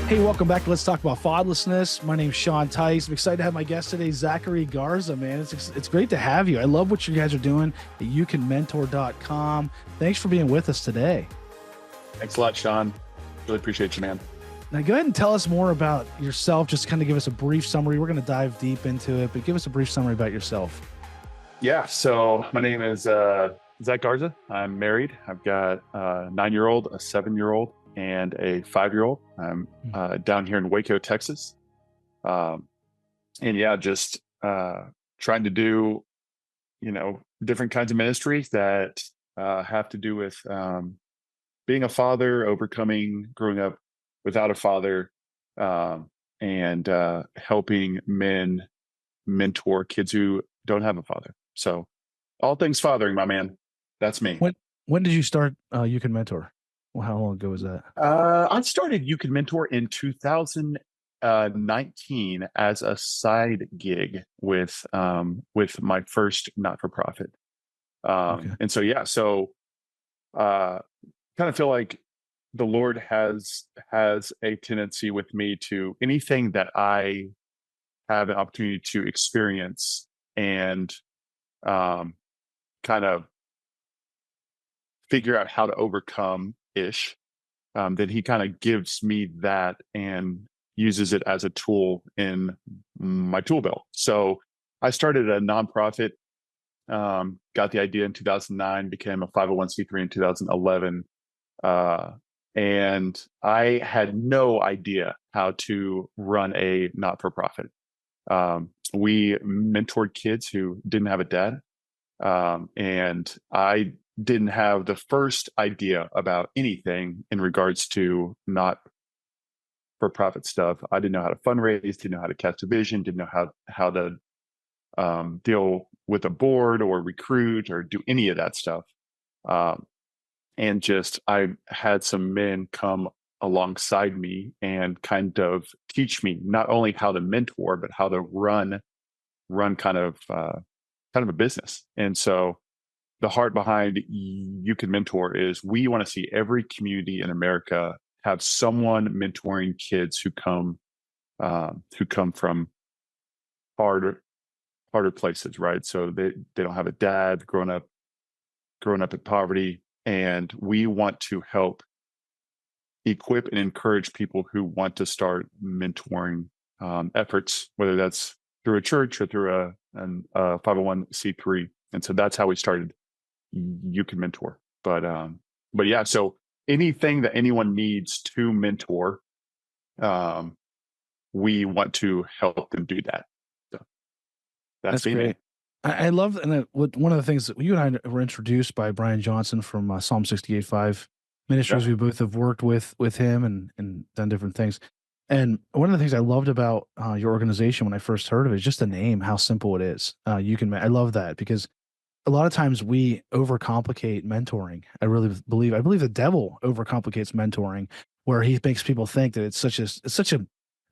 Hey, welcome back to Let's Talk About Fatherlessness. My name's Sean Teis. I'm excited to have my guest today, Zach Garza, man. It's great to have you. I love what you guys are doing at youcanmentor.com. Thanks for being with us today. Thanks a lot, Sean. Really appreciate you, man. Now, go ahead and tell us more about yourself. Just kind of give us a brief summary. We're going to dive deep into it, but give us a brief summary about yourself. Yeah, so my name is Zach Garza. I'm married. I've got a 9-year-old, a 7-year-old, and a 5-year-old. I'm down here in Waco, Texas. And yeah, just trying to do, different kinds of ministries that have to do with being a father, overcoming growing up without a father, and helping men mentor kids who don't have a father. So all things fathering, my man. That's me. When did you start You Can Mentor? Well, how long ago was that? I started You Can Mentor in 2019 as a side gig with my first not-for-profit. Okay. And so, yeah, kind of feel like the Lord has a tendency with me to anything that I have an opportunity to experience and kind of figure out how to overcome then he kind of gives me that and uses it as a tool in my tool belt. So I started a nonprofit, got the idea in 2009, became a 501c3 in 2011. And I had no idea how to run a not-for-profit. We mentored kids who didn't have a dad. And I didn't have the first idea about anything in regards to not-for-profit stuff. I didn't know how to fundraise, didn't know how to cast a vision, didn't know how to deal with a board or recruit or do any of that stuff. And just I had some men come alongside me and kind of teach me not only how to mentor, but how to run kind of a business. And so the heart behind You Can Mentor is we want to see every community in America have someone mentoring kids who come from harder places, right? So they don't have a dad, growing up in poverty, and we want to help equip and encourage people who want to start mentoring efforts, whether that's through a church or through a 501c3. And so that's how we started You Can Mentor. But yeah, so anything that anyone needs to mentor, we want to help them do that. So that's great. I love, and one of the things that you and I were introduced by Brian Johnson from Psalm 68:5 Ministries. Yeah. We both have worked with him and done different things. And one of the things I loved about your organization when I first heard of it is just the name, how simple it is. I love that because a lot of times we overcomplicate mentoring. I believe the devil overcomplicates mentoring, where he makes people think that it's such a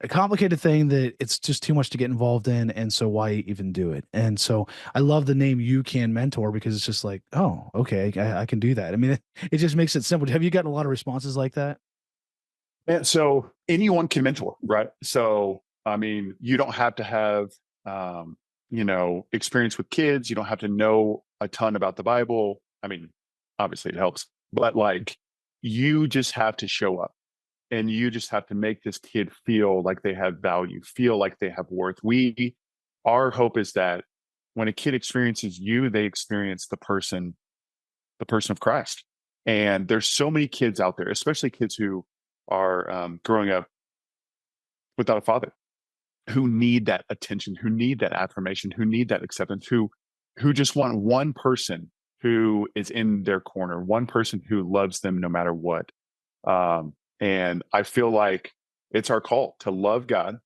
complicated thing that it's just too much to get involved in, and so why even do it? And so I love the name You Can Mentor because it's just like, oh, okay, I can do that. I mean, it just makes it simple. Have you gotten a lot of responses like that? And so anyone can mentor, right? So, I mean, you don't have to have, experience with kids. You don't have to know a ton about the Bible. I mean, obviously it helps, but like you just have to show up and you just have to make this kid feel like they have value, feel like they have worth. Our hope is that when a kid experiences you, they experience the person of Christ. And there's so many kids out there, especially kids who are growing up without a father, who need that attention, who need that affirmation, who need that acceptance, who just want one person who is in their corner, one person who loves them no matter what. And I feel like it's our call to love God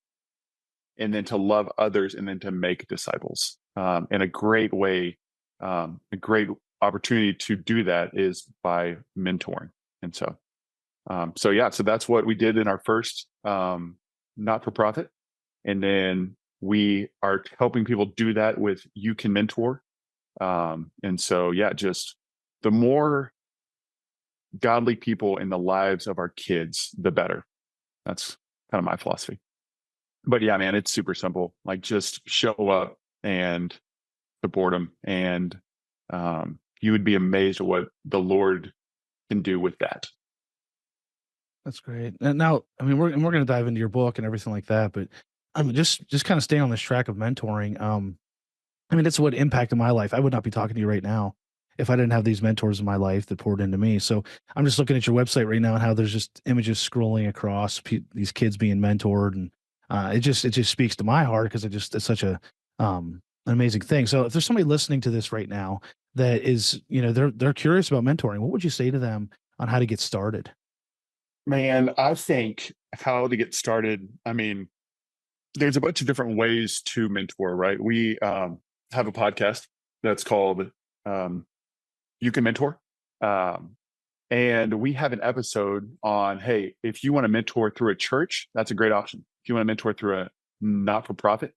and then to love others and then to make disciples. And a great way, a great opportunity to do that is by mentoring. And so that's what we did in our first not-for-profit. And then we are helping people do that with You Can Mentor. And so, yeah, just the more godly people in the lives of our kids, the better. That's kind of my philosophy. But yeah, man, it's super simple. Like just show up and support them, and you would be amazed at what the Lord can do with that. That's great. And now, I mean, we're going to dive into your book and everything like that, but just kind of staying on this track of mentoring. I mean, it's what impacted my life. I would not be talking to you right now if I didn't have these mentors in my life that poured into me. So I'm just looking at your website right now and how there's just images scrolling across these kids being mentored, and it just speaks to my heart because it's such a an amazing thing. So if there's somebody listening to this right now that is, they're curious about mentoring, what would you say to them on how to get started? Man, I think how to get started. I mean, there's a bunch of different ways to mentor, right? We have a podcast that's called You Can Mentor. Um, and we have an episode on, hey, if you want to mentor through a church, that's a great option. If you want to mentor through a not for profit,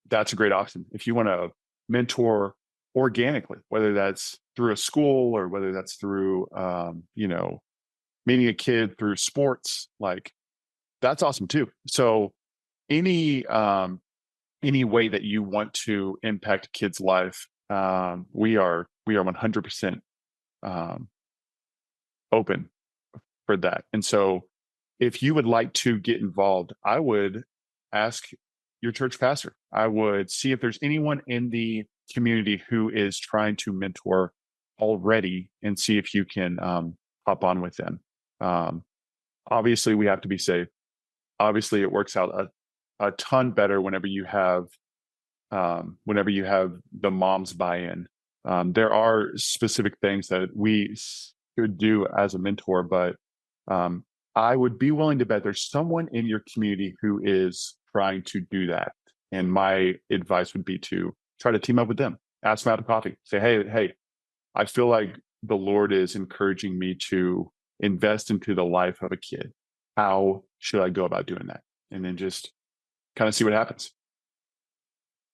that's a great option. If you want to mentor organically, whether that's through a school or whether that's through, meeting a kid through sports, like that's awesome too. So any any way that you want to impact a kid's life, we are 100% open for that. And so if you would like to get involved, I would ask your church pastor. I would see if there's anyone in the community who is trying to mentor already and see if you can hop on with them. Um, Obviously, we have to be safe. Obviously, it works out a ton better whenever you have the mom's buy-in. There are specific things that we should do as a mentor, but I would be willing to bet there's someone in your community who is trying to do that. And my advice would be to try to team up with them, ask them out to coffee, say, hey, I feel like the Lord is encouraging me to invest into the life of a kid. How should I go about doing that? And then just kind of see what happens.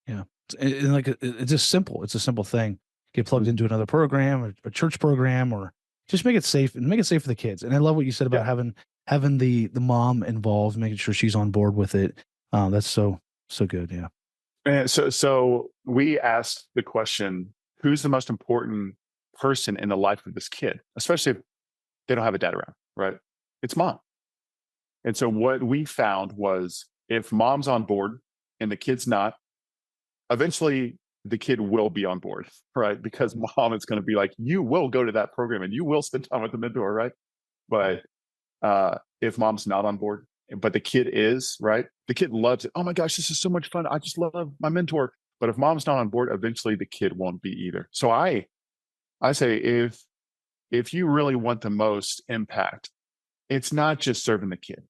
Yeah. And like it's just simple. It's a simple thing. Get plugged into another program, or a church program, or just make it safe and make it safe for the kids. And I love what you said about Yeah. having the mom involved, making sure she's on board with it. That's so good. Yeah. And so we asked the question, who's the most important person in the life of this kid, especially if they don't have a dad around, right? It's mom. And so what we found was if mom's on board and the kid's not, eventually the kid will be on board, right? Because mom is going to be like, you will go to that program and you will spend time with the mentor, right? But if mom's not on board, but the kid is, right? The kid loves it. Oh my gosh, this is so much fun. I just love my mentor. But if mom's not on board, eventually the kid won't be either. So I say if you really want the most impact, it's not just serving the kid.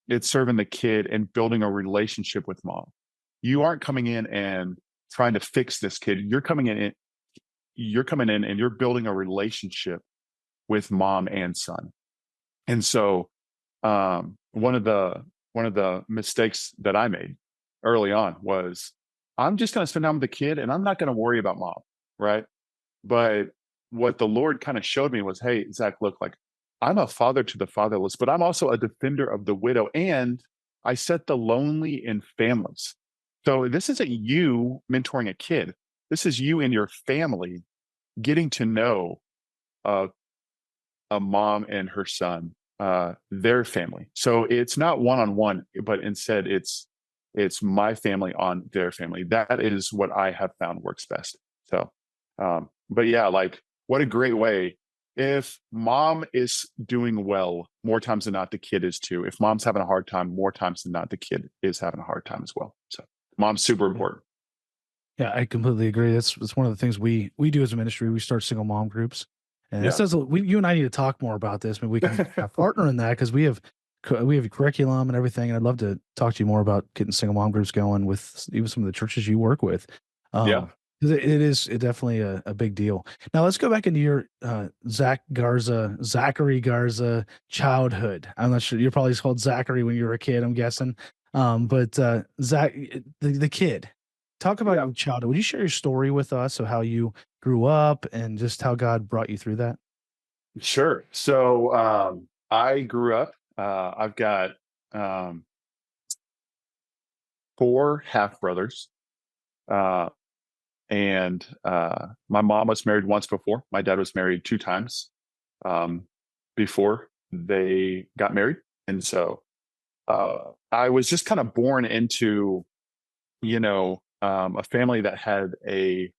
It's serving the kid and building a relationship with mom. You aren't coming in and trying to fix this kid. You're coming in and you're building a relationship with mom and son. And so one of the mistakes that I made early on was I'm just going to spend time with the kid and I'm not going to worry about mom, right? But what the Lord kind of showed me was, hey, Zach, look, like I'm a father to the fatherless, but I'm also a defender of the widow, and I set the lonely in families. So this isn't you mentoring a kid. This is you and your family getting to know uh, a mom and her son, their family. So it's not one on one, but instead it's my family on their family. That is what I have found works best. So, but yeah, like what a great way. If mom is doing well, more times than not, the kid is too. If mom's having a hard time, more times than not, the kid is having a hard time as well. So, mom's super important. Yeah, I completely agree. That's one of the things we do as a ministry. We start single mom groups, and it Yeah. says you and I need to talk more about this. Maybe we can partner in that because we have a curriculum and everything. And I'd love to talk to you more about getting single mom groups going with even some of the churches you work with. Yeah. 'Cause it definitely a big deal. Now let's go back into your Zachary Garza childhood. I'm not sure, you're probably called Zachary when you were a kid, I'm guessing. But Zach, the kid. Talk about Yeah. your childhood. Would you share your story with us of how you grew up and just how God brought you through that? Sure. So I grew up. I've got um, four half brothers. And my mom was married once before. My dad was married two times before they got married. And so I was just kind of born into, a family that had a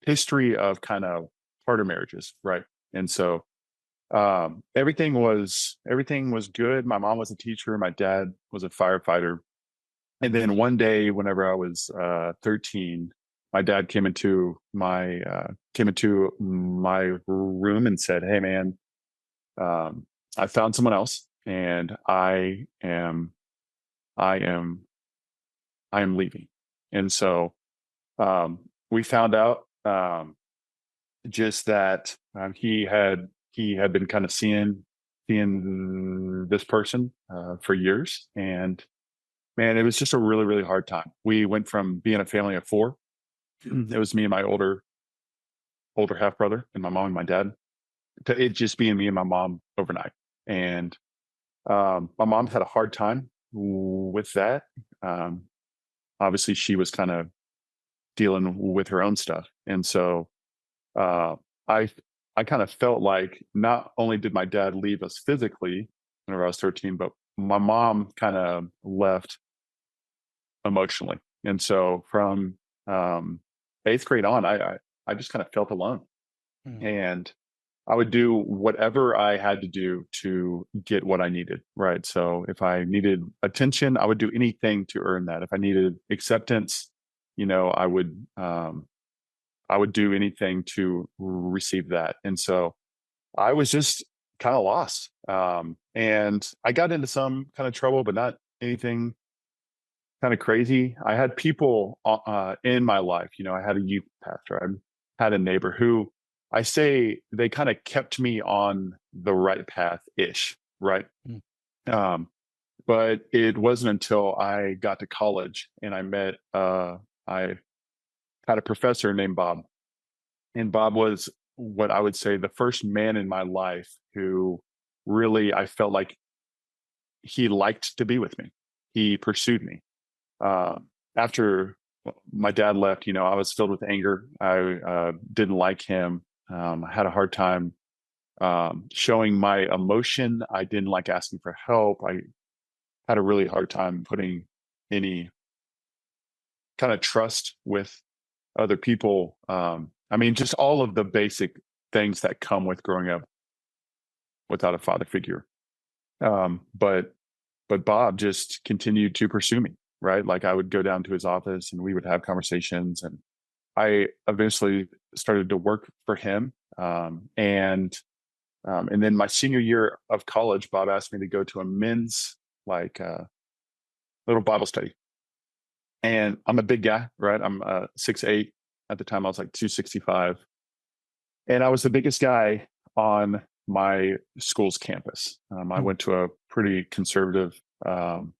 history of kind of harder marriages, right? And so everything was good. My mom was a teacher. My dad was a firefighter. And then one day, whenever I was 13, my dad came into my room and said, "Hey, man, I found someone else, and I am leaving." And so we found out just that he had been kind of seeing this person for years, and man, it was just a really, really hard time. We went from being a family of four. It was me and my older half brother and my mom and my dad, to it just being me and my mom overnight. And my mom had a hard time with that. Um, Obviously, she was kind of dealing with her own stuff, and so uh, I I kind of felt like not only did my dad leave us physically whenever I was 13, but my mom kind of left emotionally. And so from eighth grade on, I just kind of felt alone, Mm. and I would do whatever I had to do to get what I needed. Right. So if I needed attention, I would do anything to earn that. If I needed acceptance, I would do anything to receive that. And so I was just kind of lost. And I got into some kind of trouble, but not anything kind of crazy. I had people in my life. I had a youth pastor. I had a neighbor who I say they kind of kept me on the right path ish, right? Mm. Um, but it wasn't until I got to college and I had a professor named Bob. And Bob was what I would say the first man in my life who really I felt like he liked to be with me. He pursued me. Uh, After my dad left, I was filled with anger. I didn't like him. I had a hard time showing my emotion. I didn't like asking for help. I had a really hard time putting any kind of trust with other people. I mean, just all of the basic things that come with growing up without a father figure. But Bob just continued to pursue me, right? Like I would go down to his office and we would have conversations, and I eventually started to work for him. And then my senior year of college, Bob asked me to go to a men's like little Bible study. And I'm a big guy, right? I'm 6'8". At the time, I was like 265. And I was the biggest guy on my school's campus. I Mm. went to a pretty conservative um,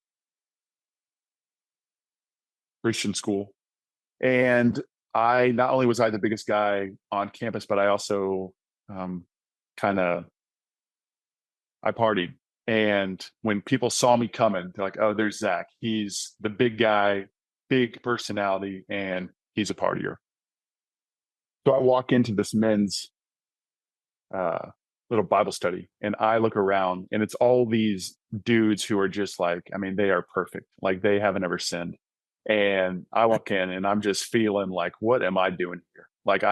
Christian school. And I not only was I the biggest guy on campus, but I also um, kind of I partied. And when people saw me coming, they're like, "Oh, there's Zach. He's the big guy, big personality, and he's a partier." So I walk into this men's uh, little Bible study, and I look around, and it's all these dudes who are just like, I mean, they are perfect. Like they haven't ever sinned. And I walk in, and I'm just feeling like, what am I doing here? Like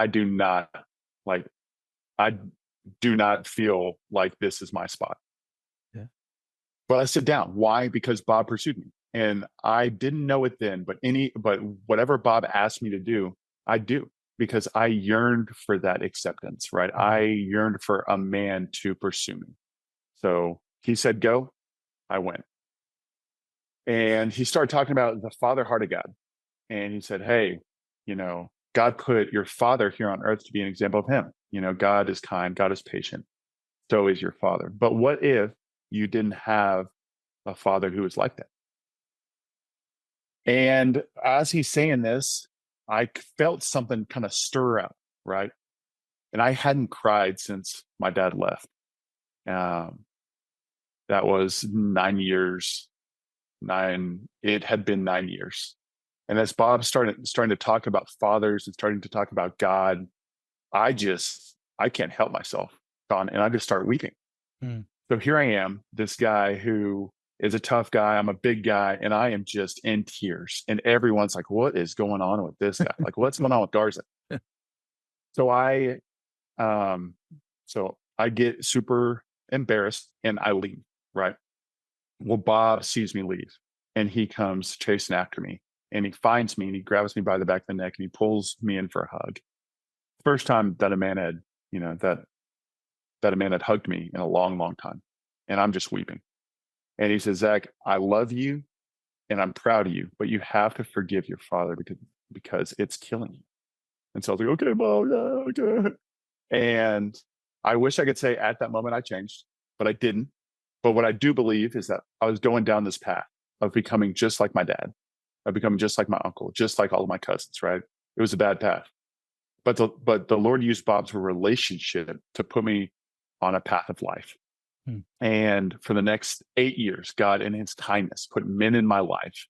like I do not feel like this is my spot. Yeah. But I sit down. Why? Because Bob pursued me. And I didn't know it then, but whatever Bob asked me to do, I do because I yearned for that acceptance, right? I Mm. yearned for a man to pursue me. So he said, go, I went. And he started talking about the father heart of God. And he said, hey, God put your father here on earth to be an example of him. God is kind, God is patient. So is your father. But what if you didn't have a father who was like that? And as he's saying this, I felt something kind of stir up, right? And I hadn't cried since my dad left. Um, That was 9 years. It had been 9 years. And as Bob starting to talk about fathers and starting to talk about God, I can't help myself, Don, and I just start weeping. Mm. So here I am, this guy who is a tough guy. I'm a big guy, and I am just in tears. And everyone's like, "What is going on with this guy? Like, what's going on with Garza?" So um, I get super embarrassed and I leave. Right. Well, Bob sees me leave, and he comes chasing after me, and he finds me and he grabs me by the back of the neck and he pulls me in for a hug. First time that a man had, that a man had hugged me in a long, long time. And I'm just weeping. And he says, "Zach, I love you and I'm proud of you, but you have to forgive your father because it's killing you." And so I was like, "Okay, Mom, yeah, okay." And I wish I could say at that moment I changed, but I didn't. But what I do believe is that I was going down this path of becoming just like my dad, of becoming just like my uncle, just like all of my cousins, right? It was a bad path. But the Lord used Bob's relationship to put me on a path of life. Hmm. And for the next 8 years, God, in his kindness, put men in my life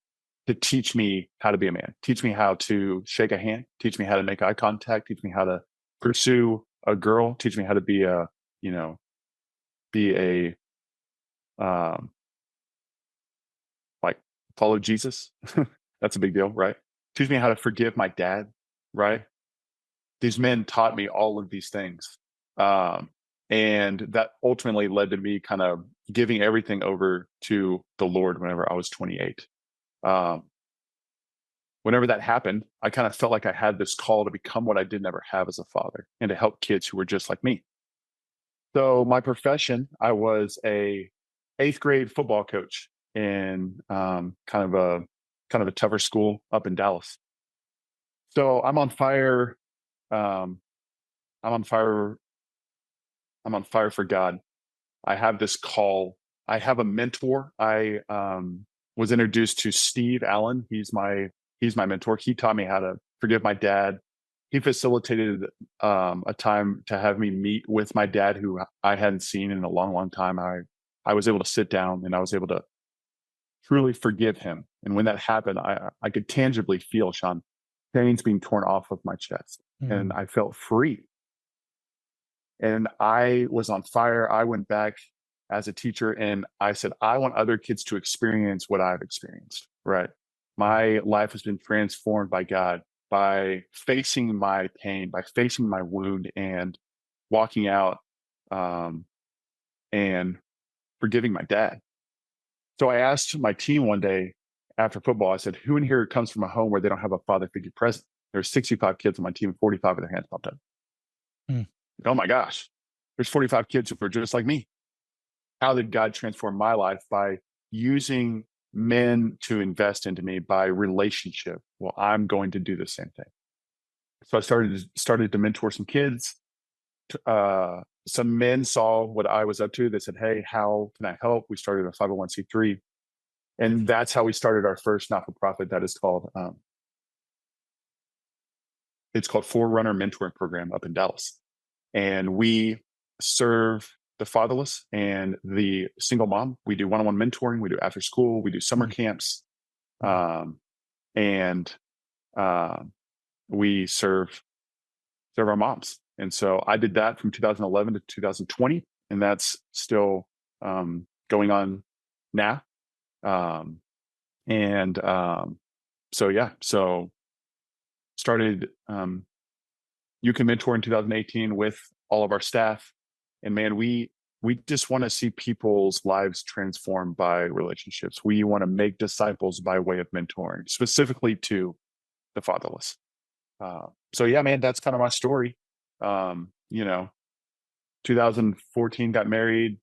to teach me how to be a man, teach me how to shake a hand, teach me how to make eye contact, teach me how to pursue a girl, teach me how to be a, you know, be a, like follow Jesus. That's a big deal, right? Teach me how to forgive my dad, right? These men taught me all of these things. And that ultimately led to me kind of giving everything over to the Lord whenever I was 28. Um, Whenever that happened, I kind of felt like I had this call to become what I did never have as a father and to help kids who were just like me. So my profession, I was a eighth grade football coach in kind of a tougher school up in Dallas. So I'm on fire. Um, I'm on fire. I'm on fire for God. I have this call. I have a mentor. I was introduced to Steve Allen. He's my mentor. He taught me how to forgive my dad. He facilitated a time to have me meet with my dad, who I hadn't seen in a long, long time. I was able to sit down and I was able to truly forgive him. And when that happened, I could tangibly feel, Sean, chains being torn off of my chest, and Mm. I felt free. And I was on fire. I went back as a teacher and I said, I want other kids to experience what I've experienced, right? My life has been transformed by God, by facing my pain, by facing my wound and walking out um, and forgiving my dad. So I asked my team one day after football, I said, who in here comes from a home where they don't have a father figure present? There's 65 kids on my team, 45 with their hands popped up. Mm. Oh my gosh, there's 45 kids who are just like me. How did God transform my life? By using men to invest into me by relationship. Well, I'm going to do the same thing. So I started to mentor some kids. Some men saw what I was up to. They said, "Hey, how can I help?" We started a 501c3, and that's how we started our first not-for-profit. That is called it's called Forerunner Mentoring Program up in Dallas, and we serve the fatherless and the single mom. We do one-on-one mentoring. We do after school. We do summer camps, um, and we serve our moms. And so I did that from 2011 to 2020, and that's still going on now. Um, and so yeah, so started You Can Mentor in 2018 with all of our staff, and man, we just want to see people's lives transformed by relationships. We want to make disciples by way of mentoring, specifically to the fatherless. So yeah, man, that's kind of my story. Um, you know, 2014 got married,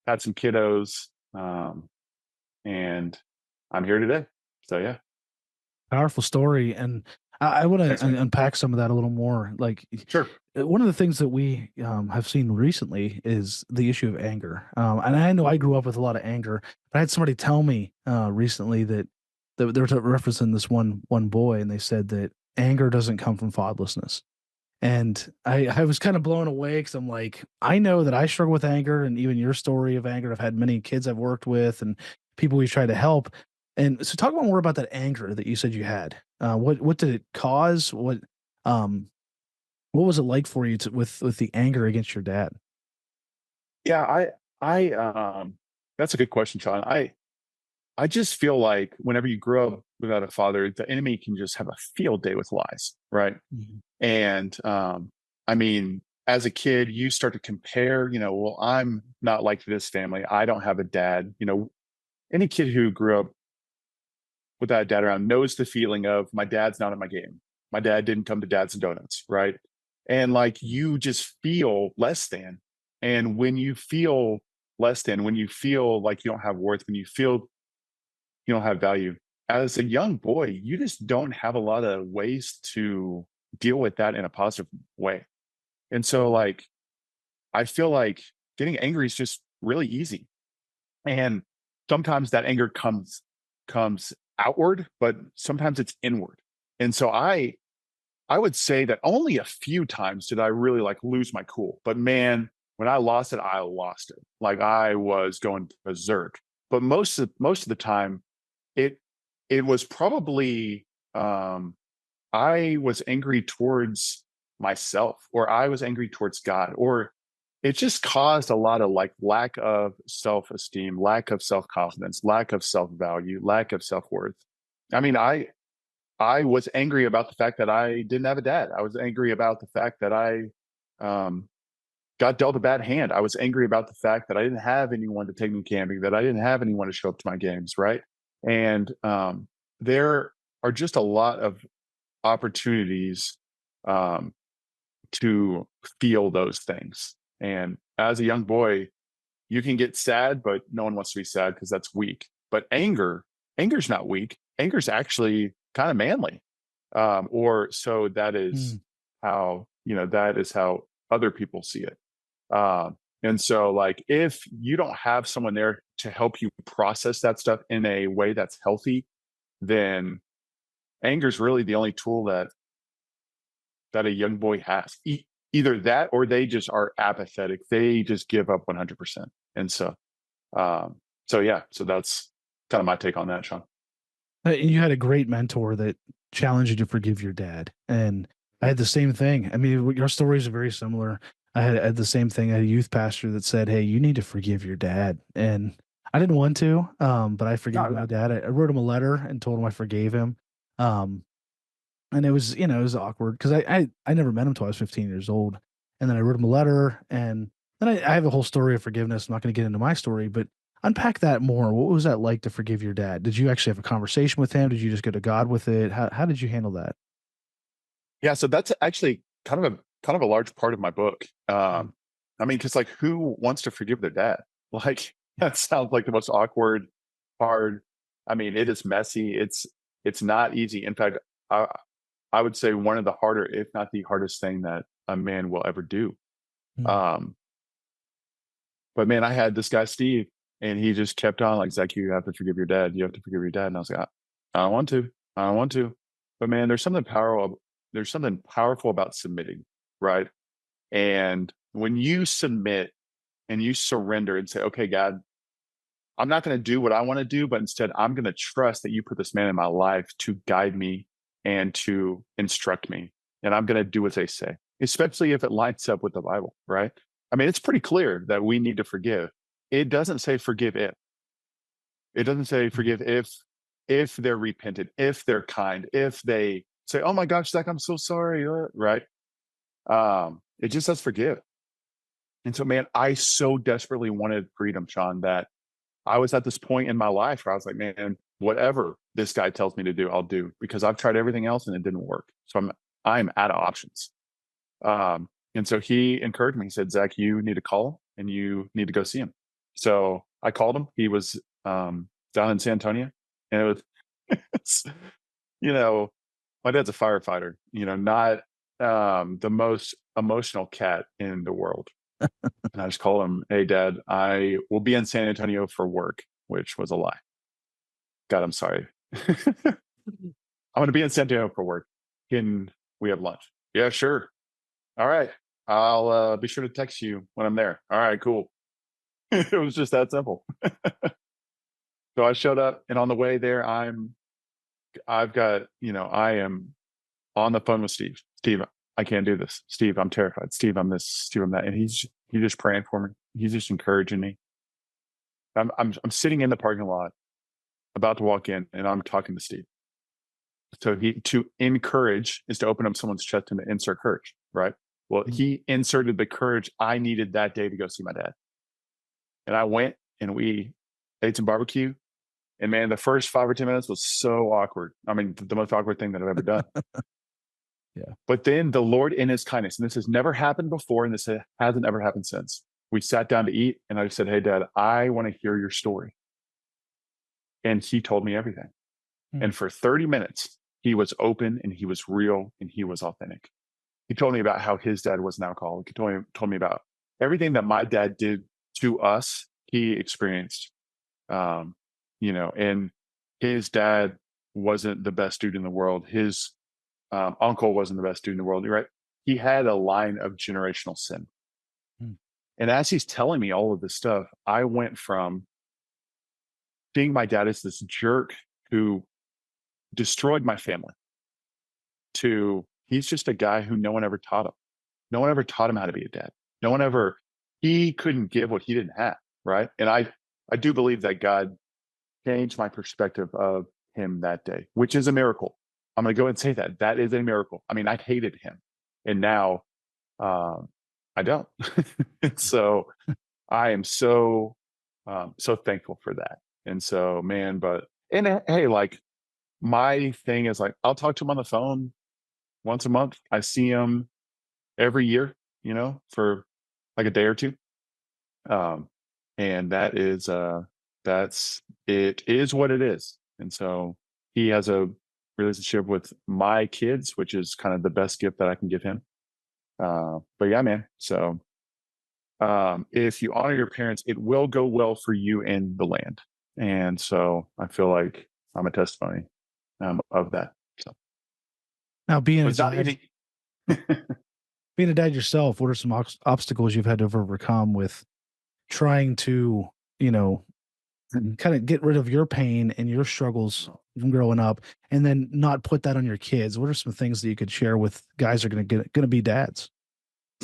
had some kiddos, and I'm here today. So yeah, Powerful story. And I want thanks, to man. unpack some of that a little more. Like, Sure. one of the things that we have seen recently is the issue of anger. And I know I grew up with a lot of anger, but I had somebody tell me recently that they were referencing this one boy, and they said that anger doesn't come from fatherlessness. And I was kind of blown away because I'm like, I know that I struggle with anger, and even your story of anger. I've had many kids I've worked with and people we've tried to help. And so talk about more about that anger that you said you had. What did it cause? Um what was it like for you with the anger against your dad? Yeah, I that's a good question, Sean. I just feel like whenever you grow up without a father, the enemy can just have a field day with lies, right? Mhm. And I mean, as a kid, you start to compare, well, I'm not like this family. I don't have a dad. Any kid who grew up without a dad around knows the feeling of my dad's not in my game. My dad didn't come to Dads and Donuts, right? And like you just feel less than. And when you feel less than, when you feel like you don't have worth, when you feel you don't have value, as a young boy, you just don't have a lot of ways to deal with that in a positive way. And so, like, I feel like getting angry is just really easy. And sometimes that anger comes outward, but sometimes it's inward. And so I would say that only a few times did I really like lose my cool. But man, when I lost it, I lost it. Like I was going berserk. But most of the time, it it was probably I was angry towards myself, or I was angry towards God, or it just caused a lot of like lack of self-esteem, lack of self-confidence, lack of self-value, lack of self-worth. I mean, I was angry about the fact that I didn't have a dad. I was angry about the fact that I um, got dealt a bad hand. I was angry about the fact that I didn't have anyone to take me camping, that I didn't have anyone to show up to my games, right? And there are just a lot of opportunities um, to feel those things. And as a young boy, you can get sad, but no one wants to be sad because that's weak. But anger's not weak. Anger's actually kind of manly. Or so that is Mm. that is how other people see it. And so, like, if you don't have someone there to help you process that stuff in a way that's healthy, then anger is really the only tool that a young boy has. Either that, or they just are apathetic. They just give up 100%. And um, so yeah, so that's kind of my take on that, Sean. And you had a great mentor that challenged you to forgive your dad. And I had the same thing. I mean, your stories are very similar. I had the same thing. I had a youth pastor that said, "Hey, you need to forgive your dad." And I didn't want to, but I forgave No, my no, dad. I wrote him a letter and told him I forgave him. Um, and it was, it was awkward because I never met him until I was 15 years old. And then I wrote him a letter, and then I have a whole story of forgiveness. I'm not going to get into my story, but unpack that more. What was that like to forgive your dad? Did you actually have a conversation with him? Did you just go to God with it? How did you handle that? yeah. So that's actually kind of a large part of my book. Mm. I mean, because like, who wants to forgive their dad? Like, that sounds like the most awkward, hard. I mean, it is messy. It's not easy. In fact, I I would say one of the harder, if not the hardest thing that a man will ever do. Mm. Um, but man, I had this guy Steve, and he just kept on like, Zach, you have to forgive your dad. You have to forgive your dad. And I was like, I don't want to. I don't want to. But man, there's something powerful about submitting, right? And when you submit and you surrender and say, okay, God, I'm not going to do what I want to do, but instead I'm going to trust that you put this man in my life to guide me and to instruct me. And I'm going to do what they say, especially if it lines up with the Bible, right? I mean, it's pretty clear that we need to forgive. It doesn't say forgive if. It doesn't say Mm. forgive if they're repentant, if they're kind, if they say, "Oh my gosh, Zach, I'm so sorry," right? It just says forgive. And so, man, I so desperately wanted freedom, Sean, that I was at this point in my life where I was like, man, whatever this guy tells me to do, I'll do because I've tried everything else and it didn't work. So I'm out of options. And so he encouraged me. He said, Zach, you need to call and you need to go see him. So I called him. He was down in San Antonio, and it was, it's, you know, my dad's a firefighter. Not the most emotional cat in the world. And I just called him, hey, Dad, I will be in San Antonio for work, which was a lie. God, I'm sorry. I'm going to be in San Antonio for work. Can we have lunch? Yeah, sure. All right. I'll be sure to text you when I'm there. All right, cool. It was just that simple. So I showed up, and on the way there, I've got, I am on the phone with Steve. Steve, I can't do this. Steve, I'm terrified. Steve, I'm this. Steve, I'm that. And he's just praying for me. He's just encouraging me. I'm sitting in the parking lot, about to walk in, and I'm talking to Steve. So to encourage is to open up someone's chest and to insert courage, right? Well, he inserted the courage I needed that day to go see my dad. And I went and we ate some barbecue. And man, the first 5 or 10 minutes was so awkward. I mean, the most awkward thing that I've ever done. Yeah. But then the Lord in his kindness, and this has never happened before, and this hasn't ever happened since. We sat down to eat, and I said, "Hey, Dad, I want to hear your story." And he told me everything. And for 30 minutes, he was open and he was real and he was authentic. He told me about how his dad was an alcoholic. He told me about everything that my dad did to us, he experienced. And his dad wasn't the best dude in the world. His uncle wasn't the best dude in the world, right? He had a line of generational sin. And as he's telling me all of this stuff, I went from seeing my dad as this jerk who destroyed my family to he's just a guy who no one ever taught him. No one ever taught him how to be a dad. No one ever, he couldn't give what he didn't have, right? And I do believe that God changed my perspective of him that day, which is a miracle. I'm going to go and say that. That is a miracle. I mean, I hated him. And now I don't. So I am so thankful for that. And so, man, hey, like my thing is like, I'll talk to him on the phone once a month. I see him every year, for like a day or two. And it is what it is. And so he has a relationship with my kids, which is kind of the best gift that I can give him. But yeah, man. So if you honor your parents, it will go well for you in the land. And so I feel like I'm a testimony of that. So Now, being a it's not dad, easy. being a dad yourself, what are some obstacles you've had to overcome with trying to, kind of get rid of your pain and your struggles from growing up, and then not put that on your kids? What are some things that you could share with guys who are going to be dads?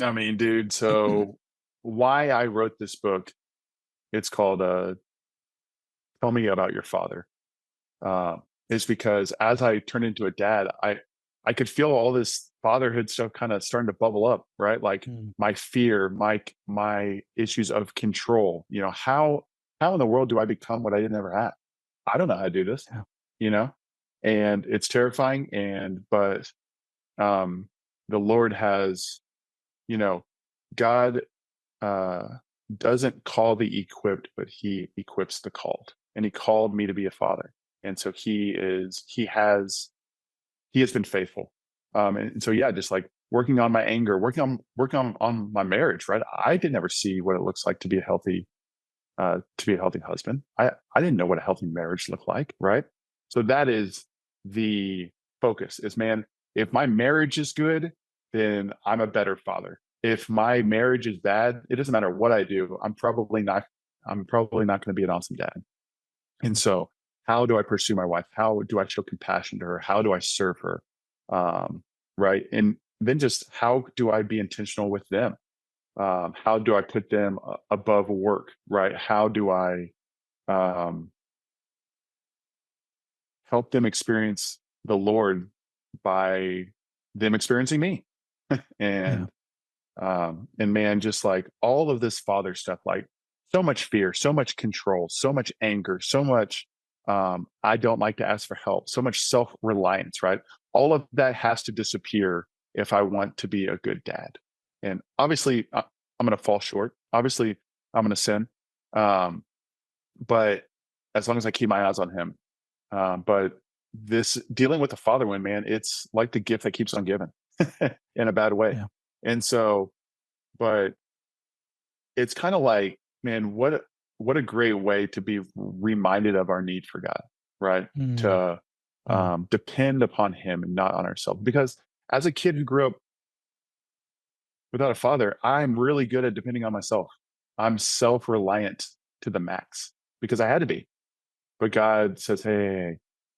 I mean, dude, so why I wrote this book, it's called Tell Me About Your Father. Is because as I turned into a dad, I could feel all this fatherhood stuff kind of starting to bubble up, right? Like my fear, my issues of control. How in the world do I become what I didn't ever have? I don't know how to do this, and it's terrifying. But the Lord has, God doesn't call the equipped, but he equips the called. And he called me to be a father. And so he has been faithful. And so, yeah, just like working on my anger, working on my marriage, right? I didn't ever see what it looks like to be a healthy husband. I didn't know what a healthy marriage looked like, right? So that is the focus is, man, if my marriage is good, then I'm a better father. If my marriage is bad, it doesn't matter what I do. I'm probably not going to be an awesome dad. And so how do I pursue my wife? How do I show compassion to her? How do I serve her? Right. And then just how do I be intentional with them? How do I put them above work? Right. How do I help them experience the Lord by them experiencing me? and and man, just like all of this father stuff, like so much fear, so much control, so much anger, so much I don't like to ask for help, so much self-reliance, right? All of that has to disappear if I want to be a good dad. And obviously I'm going to fall short. Obviously I'm going to sin. But as long as I keep my eyes on him. But this dealing with the father wound, man, it's like the gift that keeps on giving in a bad way. Yeah. And so, but it's kind of like, man, what a great way to be reminded of our need for God, right? To depend upon him and not on ourselves. Because as a kid who grew up without a father, I'm really good at depending on myself. I'm self-reliant to the max because I had to be. But God says, hey,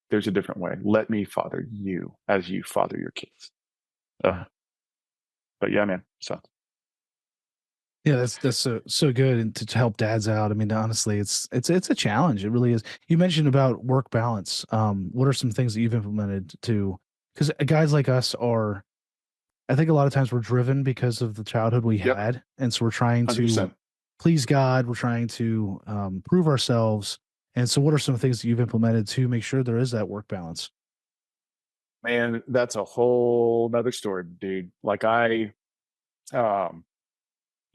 there's a different way. Let me father you as you father your kids. Yeah. But yeah, man. So Yeah, that's so good, and to help dads out. I mean, honestly, it's a challenge. It really is. You mentioned about work balance. What are some things that you've implemented to? Because guys like us are, I think a lot of times we're driven because of the childhood we yep, had, and so we're trying to 100%. please God. We're trying to prove ourselves. And so, what are some things that you've implemented to make sure there is that work balance? Man, that's a whole nother story, dude. Like um,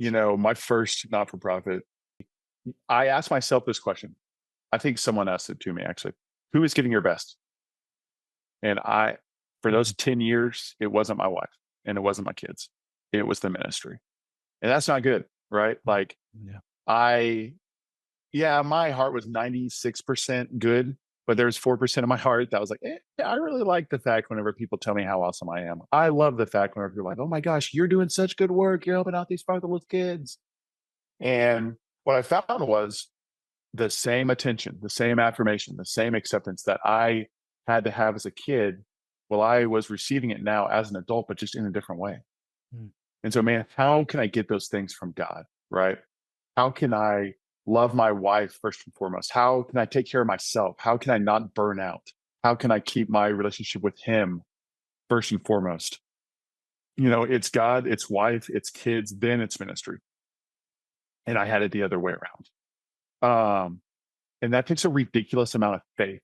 my first not-for-profit, I asked myself this question. I think someone asked it to me actually. Who is giving your best? And for those 10 years, it wasn't my wife and it wasn't my kids. It was the ministry. And that's not good, right? Like Yeah. I, yeah, my heart was 96% good, but there's 4% of my heart that was like, I really like the fact whenever people tell me how awesome I am. I love the fact whenever you're like, oh my gosh, you're doing such good work. You're helping out these fatherless kids. And what I found was the same attention, the same affirmation, the same acceptance that I had to have as a kid. Well, I was receiving it now as an adult, but just in a different way. Mm. And so, man, how can I get those things from God? Right? How can I love my wife first and foremost? How can I take care of myself? How can I not burn out? How can I keep my relationship with Him first and foremost? It's God, it's wife, it's kids, then it's ministry. And I had it the other way around. And that takes a ridiculous amount of faith.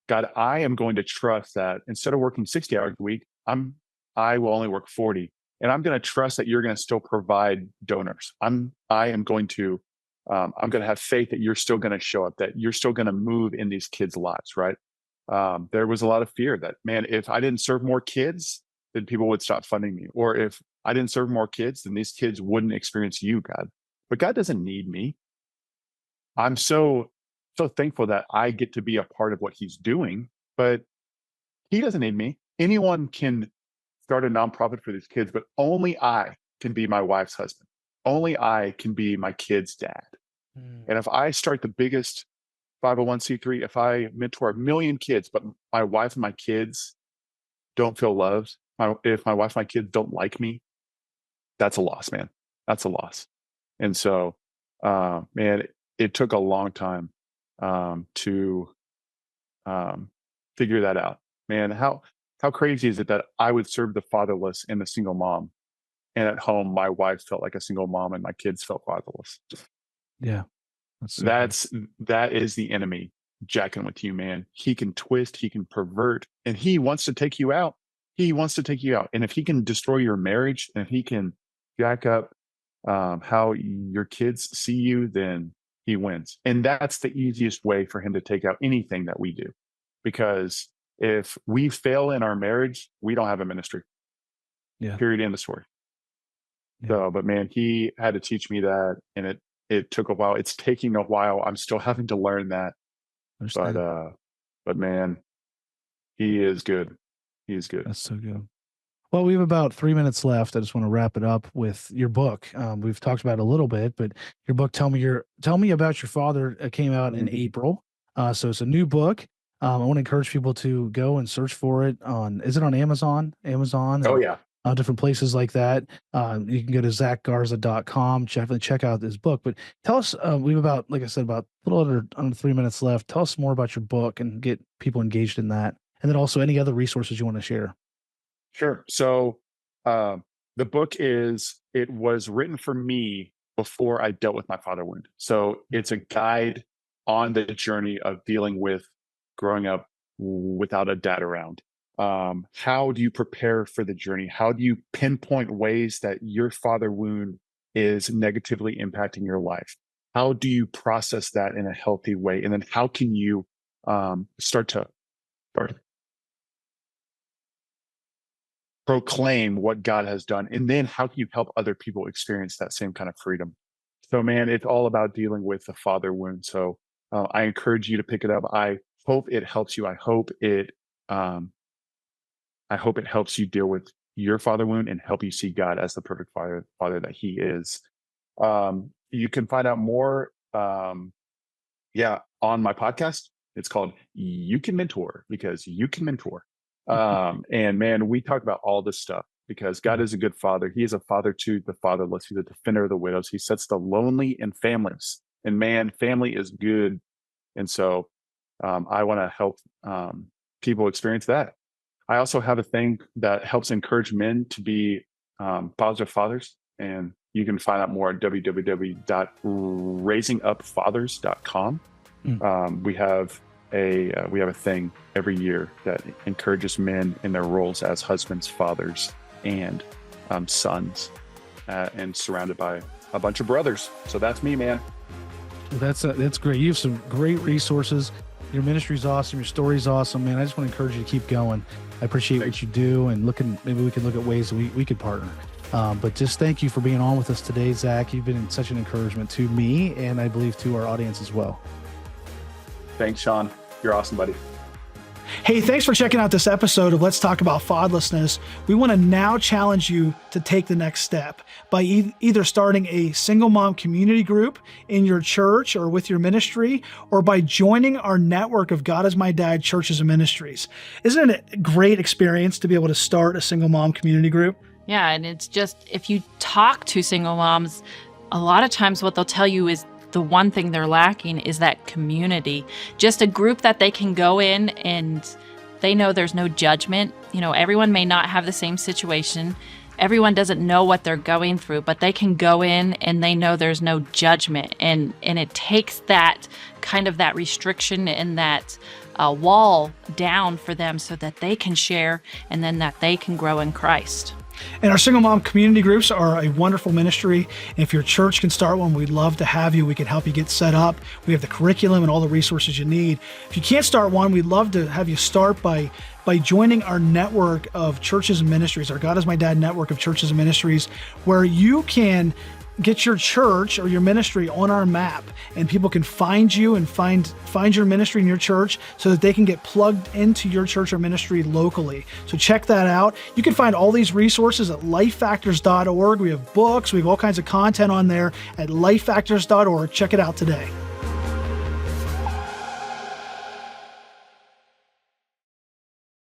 God, I am going to trust that instead of working 60 hours a week, I will only work 40. And I'm going to trust that you're going to still provide donors. I'm going to have faith that you're still going to show up, that you're still going to move in these kids' lives, right? There was a lot of fear that, man, if I didn't serve more kids, then people would stop funding me. Or if I didn't serve more kids, then these kids wouldn't experience you, God. But God doesn't need me. I'm so thankful that I get to be a part of what he's doing, but he doesn't need me. Anyone can start a nonprofit for these kids, but only I can be my wife's husband. Only I can be my kid's dad. Mm. And if I start the biggest 501c3, if I mentor 1,000,000 kids, but my wife and my kids don't feel loved, if my wife and my kids don't like me, that's a loss, man. That's a loss. And so, man, it took a long time to figure that out. Man, how crazy is it that I would serve the fatherless and the single mom, and at home my wife felt like a single mom and my kids felt fatherless. Yeah, that's so good. That is the enemy jacking with you, man. He can twist, he can pervert, and he wants to take you out. He wants to take you out, and if he can destroy your marriage, and if he can jack up how your kids see you, then he wins. And that's the easiest way for him to take out anything that we do. Because if we fail in our marriage, we don't have a ministry. Yeah, Period. End of story. yeah, So, but man, he had to teach me that, and it took a while. It's taking a while. I'm still having to learn that, but understand. uh, but man, he is good. He is good. That's so good. Well, we have about 3 minutes left. I just want to wrap it up with your book. We've talked about it a little bit, but your book, tell me about your father, came out in Mhm. April. So it's a new book. I want to encourage people to go and search for it is it on Amazon Oh and yeah, different places like that. You can go to zachgarza.com, definitely check out this book. But tell us, we have about, like I said, about a little under 3 minutes left. Tell us more about your book and get people engaged in that. And then also any other resources you want to share. sure. So the book it was written for me before I dealt with my father wound. So it's a guide on the journey of dealing with growing up without a dad around. How do you prepare for the journey? How do you pinpoint ways that your father wound is negatively impacting your life? How do you process that in a healthy way? And then how can you start to start proclaim what God has done? And then how can you help other people experience that same kind of freedom? So, man, it's all about dealing with the father wound. So, I encourage you to pick it up. Hope it helps you. Um, I hope it helps you deal with your father wound and help you see God as the perfect father that he is. You can find out more, on my podcast. It's called You Can Mentor, because you can mentor. And man, we talk about all this stuff because God is a good father. He is a father to the fatherless. He's a defender of the widows. He sets the lonely in families. And man, family is good. And so I want to help people experience that. I also have a thing that helps encourage men to be positive fathers. And you can find out more at www.raisingupfathers.com. We have a thing every year that encourages men in their roles as husbands, fathers, and sons, and surrounded by a bunch of brothers. So that's me, man. That's great. You have some great resources. Your ministry's awesome. Your story's awesome, man. I just want to encourage you to keep going. I appreciate what you do, and maybe we can look at ways we could partner. But just thank you for being on with us today, Zach. You've been such an encouragement to me, and I believe to our audience as well. Thanks, Sean. You're awesome, buddy. Hey, thanks for checking out this episode of Let's Talk About Fatherlessness. We want to now challenge you to take the next step by either starting a single mom community group in your church or with your ministry, or by joining our network of God is My Dad churches and ministries. Isn't it a great experience to be able to start a single mom community group? Yeah, and it's just, if you talk to single moms, a lot of times what they'll tell you is the one thing they're lacking is that community, just a group that they can go in and they know there's no judgment. You know, everyone may not have the same situation. Everyone doesn't know what they're going through, but they can go in and they know there's no judgment. And it takes that kind of that restriction and that wall down for them so that they can share and then that they can grow in Christ. And our single mom community groups are a wonderful ministry. And if your church can start one, we'd love to have you. We can help you get set up. We have the curriculum and all the resources you need. If you can't start one, we'd love to have you start by joining our network of churches and ministries, our God is My Dad network of churches and ministries, where you can get your church or your ministry on our map, and people can find you and find your ministry in your church so that they can get plugged into your church or ministry locally. So check that out. You can find all these resources at lifefactors.org. We have books, we have all kinds of content on there at lifefactors.org. Check it out today.